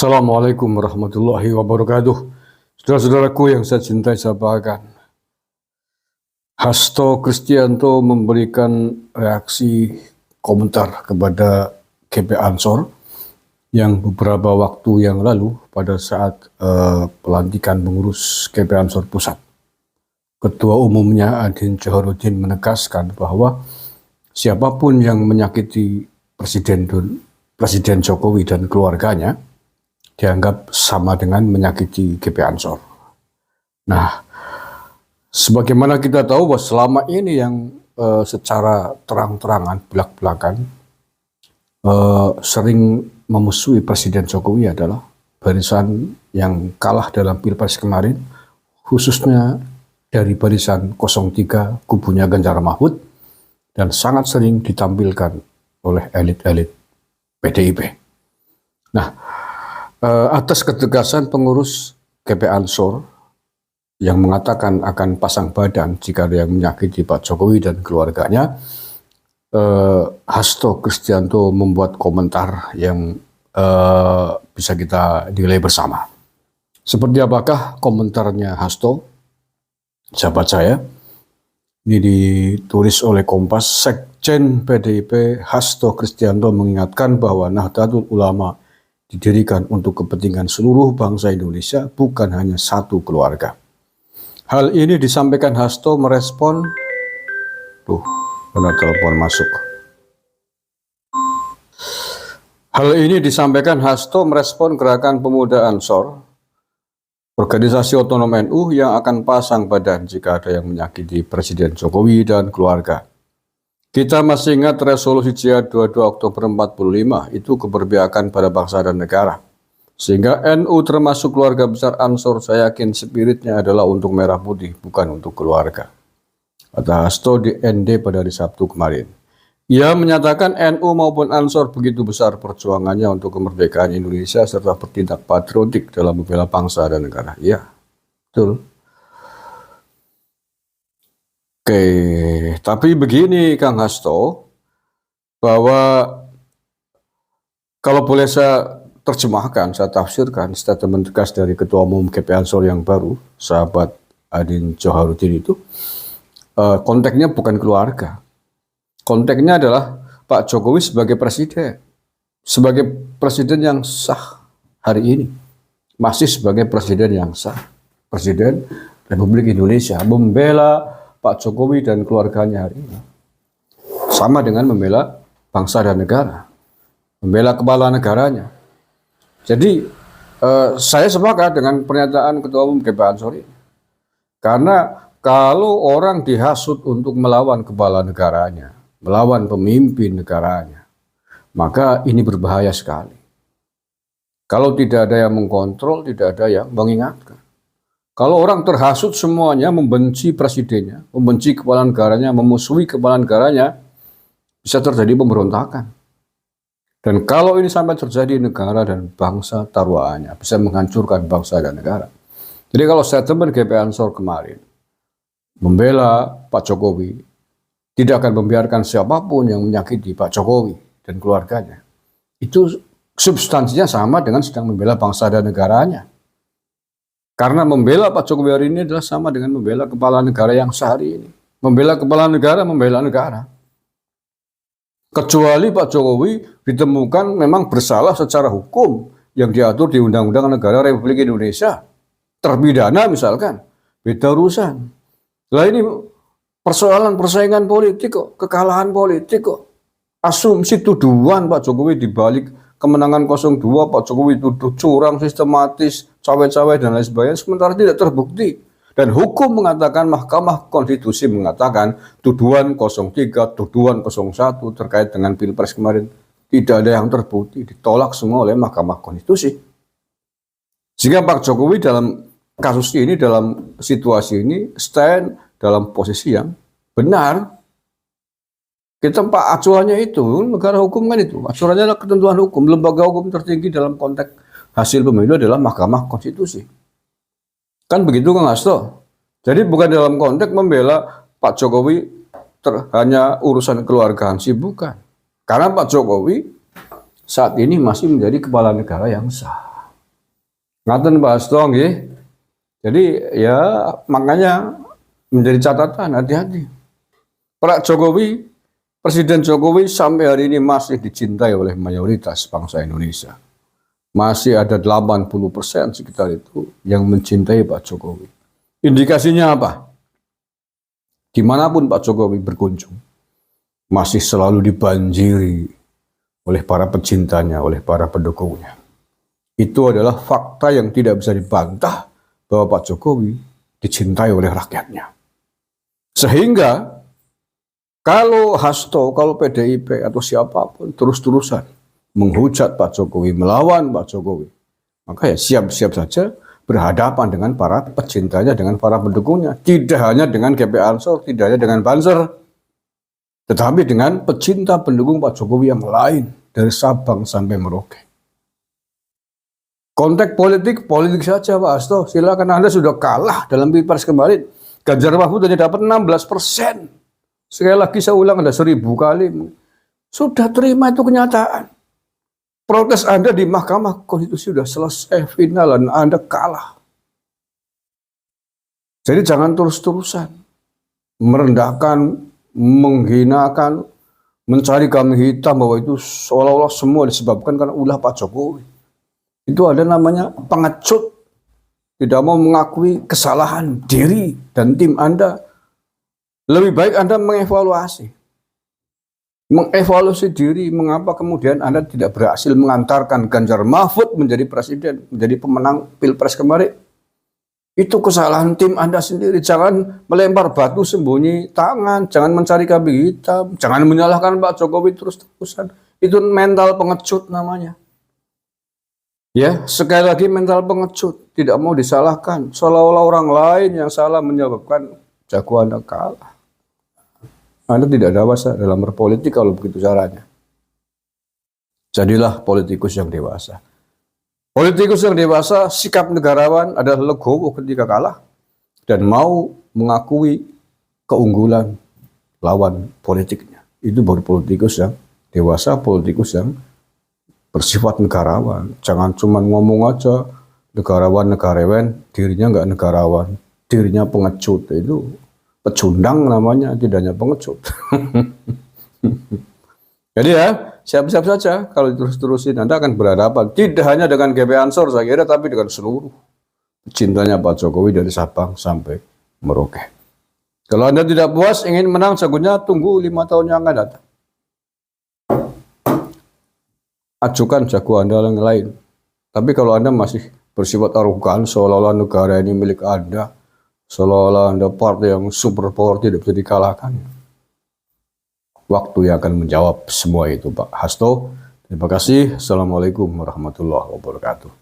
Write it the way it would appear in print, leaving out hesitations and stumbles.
Assalamualaikum warahmatullahi wabarakatuh. Saudara-saudaraku yang saya cintai, saya banggakan. Hasto Kristianto memberikan reaksi komentar kepada GP Ansor yang beberapa waktu yang lalu pada saat pelantikan pengurus GP Ansor Pusat. Ketua umumnya Adin Djoharudin menegaskan bahwa siapapun yang menyakiti Presiden Jokowi dan keluarganya dianggap sama dengan menyakiti GP Ansor. Nah, sebagaimana kita tahu bahwa selama ini yang secara terang-terangan belak-belakan sering memusuhi Presiden Jokowi adalah barisan yang kalah dalam Pilpres kemarin, khususnya dari barisan 03 kubunya Ganjar Mahfud, dan sangat sering ditampilkan oleh elit-elit PDIP. Nah, atas ketegasan pengurus GP Ansor yang mengatakan akan pasang badan jika ada yang menyakiti Pak Jokowi dan keluarganya, Hasto Kristianto membuat komentar yang bisa kita nilai bersama. Seperti apakah komentarnya Hasto, sahabat saya? Ini ditulis oleh Kompas. Sekjen PDIP Hasto Kristianto mengingatkan bahwa Nahdlatul Ulama didirikan untuk kepentingan seluruh bangsa Indonesia, bukan hanya satu keluarga. Hal ini disampaikan Hasto merespon, telepon masuk. Hal ini disampaikan Hasto merespon Gerakan Pemuda Ansor, organisasi otonom NU yang akan pasang badan jika ada yang menyakiti Presiden Jokowi dan keluarga. Kita masih ingat resolusi Jihad 22 Oktober 45, itu keberpihakan pada bangsa dan negara. Sehingga NU termasuk keluarga besar Ansor, saya yakin spiritnya adalah untuk merah putih, bukan untuk keluarga. Kata Hasto di ND pada hari Sabtu kemarin. Ia menyatakan NU maupun Ansor begitu besar perjuangannya untuk kemerdekaan Indonesia serta bertindak patriotik dalam membela bangsa dan negara. Iya, betul. Oke, tapi begini Kang Hasto, bahwa kalau boleh saya terjemahkan, saya tafsirkan statement tegas dari Ketua Umum GP Ansor yang baru, sahabat Adin Djoharudin itu, konteksnya bukan keluarga. Konteksnya adalah Pak Jokowi sebagai presiden yang sah hari ini, masih sebagai presiden yang sah, Presiden Republik Indonesia, membela Pak Jokowi dan keluarganya hari ini sama dengan membela bangsa dan negara, membela kepala negaranya. Jadi saya sepakat dengan pernyataan Ketua Umum GP Ansor ini, karena kalau orang dihasut untuk melawan kepala negaranya, melawan pemimpin negaranya, maka ini berbahaya sekali. Kalau tidak ada yang mengkontrol, tidak ada yang mengingatkan. Kalau orang terhasut semuanya membenci presidennya, membenci kepala negaranya, memusuhi kepala negaranya, bisa terjadi pemberontakan. Dan kalau ini sampai terjadi, negara dan bangsa taruhannya bisa menghancurkan bangsa dan negara. Jadi kalau statement GP Ansor kemarin membela Pak Jokowi, tidak akan membiarkan siapapun yang menyakiti Pak Jokowi dan keluarganya, itu substansinya sama dengan sedang membela bangsa dan negaranya. Karena membela Pak Jokowi hari ini adalah sama dengan membela kepala negara yang sehari ini. Membela kepala negara, membela negara. Kecuali Pak Jokowi ditemukan memang bersalah secara hukum yang diatur di Undang-Undang Negara Republik Indonesia. Terpidana misalkan, beda urusan. Lah ini persoalan persaingan politik kok, kekalahan politik kok. Asumsi tuduhan Pak Jokowi dibalik kemenangan 02, Pak Jokowi tuduh curang sistematis, cawe-cawe dan lain sebagainya, sementara tidak terbukti. Dan hukum mengatakan, Mahkamah Konstitusi mengatakan tuduhan 03, tuduhan 01 terkait dengan Pilpres kemarin tidak ada yang terbukti, ditolak semua oleh Mahkamah Konstitusi. Sehingga Pak Jokowi dalam kasus ini, dalam situasi ini, stand dalam posisi yang benar. Kita Pak acuannya itu, negara hukum kan itu. Acuannya adalah ketentuan hukum. Lembaga hukum tertinggi dalam konteks hasil pemilu adalah Mahkamah Konstitusi. Kan begitu Kang Hasto. Jadi bukan dalam konteks membela Pak Jokowi hanya urusan keluargaan sih, bukan. Karena Pak Jokowi saat ini masih menjadi kepala negara yang sah. Ngaten Pak Hasto nggih. Jadi ya makanya menjadi catatan hati-hati. Pak Jokowi, Presiden Jokowi sampai hari ini masih dicintai oleh mayoritas bangsa Indonesia. Masih ada 80% sekitar itu yang mencintai Pak Jokowi. Indikasinya apa? Dimanapun Pak Jokowi berkunjung, masih selalu dibanjiri oleh para pecintanya, oleh para pendukungnya. Itu adalah fakta yang tidak bisa dibantah bahwa Pak Jokowi dicintai oleh rakyatnya. Sehingga kalau Hasto, kalau PDIP atau siapapun terus-terusan menghujat Pak Jokowi, melawan Pak Jokowi, maka ya siap-siap saja berhadapan dengan para pecintanya, dengan para pendukungnya. Tidak hanya dengan GP Ansor, tidak hanya dengan Banser, tetapi dengan pecinta pendukung Pak Jokowi yang lain, dari Sabang sampai Merauke. Konteks politik, politik saja Pak Hasto. Silakan, Anda sudah kalah dalam Pilpres kemarin. Ganjar Mahfud hanya dapat 16%. Sekali lagi saya ulang, Anda 1000 kali. Sudah terima itu kenyataan. Protes Anda di Mahkamah Konstitusi sudah selesai, final, dan Anda kalah. Jadi jangan terus-terusan merendahkan, menghinakan, mencari kambing hitam bahwa itu seolah-olah semua disebabkan karena ulah Pak Jokowi. Itu ada namanya pengecut, tidak mau mengakui kesalahan diri dan tim Anda. Lebih baik Anda mengevaluasi diri, mengapa kemudian Anda tidak berhasil mengantarkan Ganjar Mahfud menjadi presiden, menjadi pemenang Pilpres kemarin. Itu kesalahan tim Anda sendiri. Jangan melempar batu sembunyi tangan, jangan mencari kambing hitam, jangan menyalahkan Pak Jokowi terus-terusan. Itu mental pengecut namanya. Ya, sekali lagi mental pengecut, tidak mau disalahkan, seolah-olah orang lain yang salah menyebabkan jago Anda kalah. Anda tidak dewasa dalam berpolitik kalau begitu caranya. Jadilah politikus yang dewasa. Politikus yang dewasa, sikap negarawan adalah legowo ketika kalah dan mau mengakui keunggulan lawan politiknya. Itu baru politikus yang dewasa, politikus yang bersifat negarawan. Jangan cuma ngomong aja negarawan, dirinya nggak negarawan, dirinya pengecut. Itu pecundang namanya, tidak hanya pengecut. Jadi ya, siap-siap saja kalau terus-terusin Anda akan berhadapan tidak hanya dengan GP Ansor saya kira, tapi dengan seluruh cintanya Pak Jokowi dari Sabang sampai Merauke. Kalau Anda tidak puas ingin menang jagonya, tunggu 5 tahun yang akan datang. Ajukan jago Anda yang lain. Tapi kalau Anda masih bersifat arogan, seolah-olah negara ini milik Anda, seolah-olah Anda partai yang super power tidak bisa dikalahkan, waktu yang akan menjawab semua itu Pak Hasto. Terima kasih. Assalamualaikum warahmatullahi wabarakatuh.